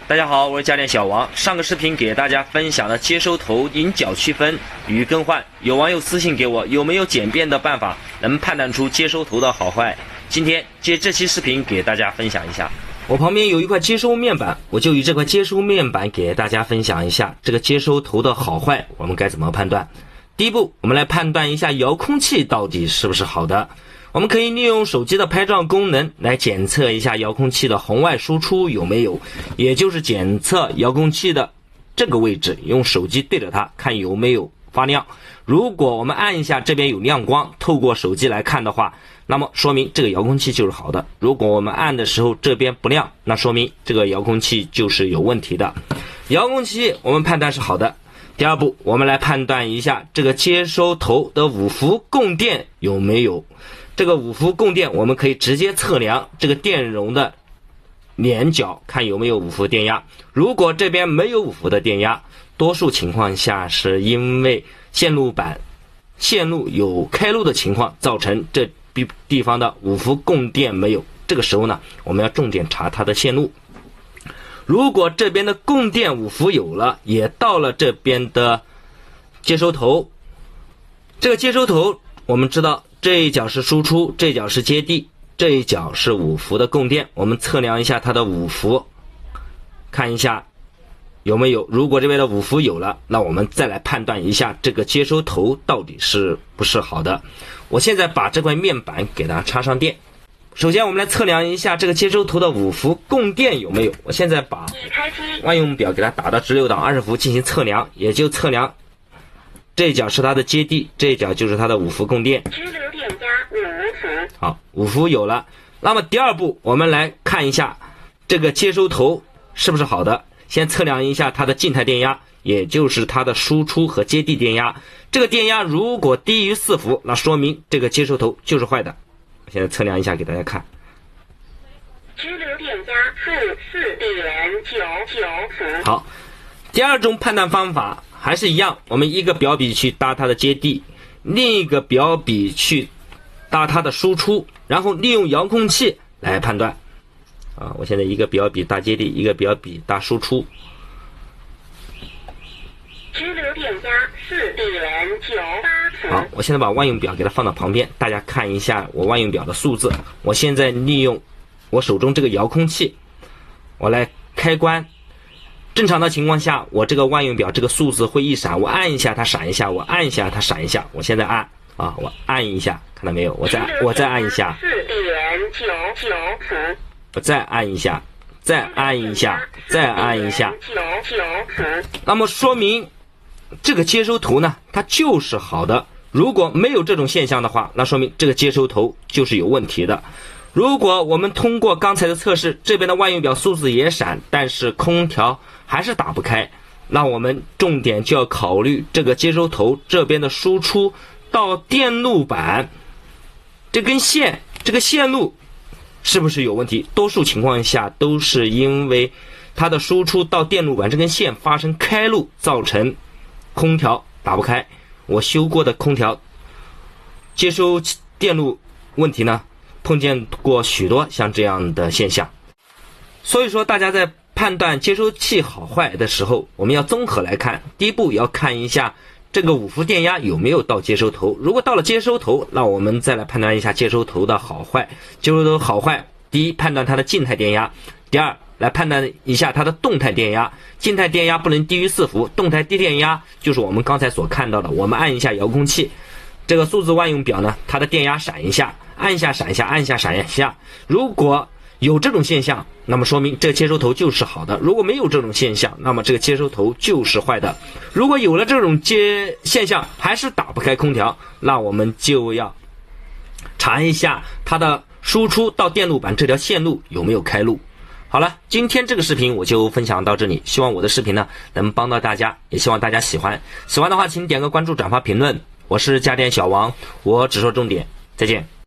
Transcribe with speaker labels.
Speaker 1: 大家好，我是家电小王。上个视频给大家分享了接收头引脚区分与更换，有网友私信给我，有没有简便的办法能判断出接收头的好坏？今天借这期视频给大家分享一下。我旁边有一块接收面板，我就以这块接收面板给大家分享一下这个接收头的好坏，我们该怎么判断。第一步，我们来判断一下遥控器到底是不是好的。我们可以利用手机的拍照功能来检测一下遥控器的红外输出有没有，也就是检测遥控器的这个位置，用手机对着它看有没有发亮。如果我们按一下这边有亮光，透过手机来看的话，那么说明这个遥控器就是好的。如果我们按的时候这边不亮，那说明这个遥控器就是有问题的。遥控器我们判断是好的。第二步，我们来判断一下这个接收头的五伏供电有没有。这个五伏供电我们可以直接测量这个电容的连角，看有没有五伏电压。如果这边没有五伏的电压，多数情况下是因为线路有开路的情况造成这地方的五伏供电没有。这个时候呢，我们要重点查它的线路。如果这边的供电五伏有了，也到了这边的接收头，这个接收头我们知道这一角是输出，这一角是接地，这一角是五伏的供电。我们测量一下它的五伏，看一下有没有。如果这边的五伏有了，那我们再来判断一下这个接收头到底是不是好的。我现在把这块面板给它插上电。首先我们来测量一下这个接收头的五伏供电有没有。我现在把万用表给它打到直流档20伏进行测量，也就测量这一角是它的接地，这一角就是它的五伏供电。
Speaker 2: 直流电压5伏。
Speaker 1: 好，五伏有了。那么第二步，我们来看一下这个接收头是不是好的。先测量一下它的静态电压，也就是它的输出和接地电压。这个电压如果低于4伏，那说明这个接收头就是坏的。我现在测量一下给大家看。
Speaker 2: 直流电压-4.99伏。
Speaker 1: 好，第二种判断方法还是一样，我们一个表笔去搭它的接地，另一个表笔去搭它的输出，然后利用遥控器来判断。我现在一个表笔搭接地，一个表笔搭输出。
Speaker 2: 直流电压4.98伏。
Speaker 1: 好，我现在把万用表给它放到旁边，大家看一下我万用表的数字。我现在利用我手中这个遥控器，我来开关。正常的情况下，我这个万用表这个数字会一闪，我按一下它闪一下，我按一下它闪一下。我现在按我按一下，看到没有？我再按一下
Speaker 2: 4.99伏。
Speaker 1: 我再按一下，再按一下，再按一下。那么说明这个接收头呢，它就是好的。如果没有这种现象的话，那说明这个接收头就是有问题的。如果我们通过刚才的测试，这边的万用表数字也闪，但是空调还是打不开，那我们重点就要考虑这个接收头这边的输出到电路板这根线，这个线路是不是有问题？多数情况下都是因为它的输出到电路板这根线发生开路，造成空调打不开。我修过的空调接收电路问题呢，碰见过许多像这样的现象。所以说大家在判断接收器好坏的时候，我们要综合来看。第一步要看一下这个五伏电压有没有到接收头，如果到了接收头，那我们再来判断一下接收头的好坏。接收头好坏，第一判断它的静态电压，第二来判断一下它的动态电压。静态电压不能低于4伏，动态低电压就是我们刚才所看到的。我们按一下遥控器，这个数字万用表呢，它的电压闪一下，按一下闪一下，按一下闪一下。如果有这种现象，那么说明这个接收头就是好的。如果没有这种现象，那么这个接收头就是坏的。如果有了这种现象还是打不开空调，那我们就要查一下它的输出到电路板这条线路有没有开路。好了，今天这个视频我就分享到这里，希望我的视频呢能帮到大家，也希望大家喜欢。喜欢的话请点个关注、转发、评论。我是家电小王，我只说重点，再见。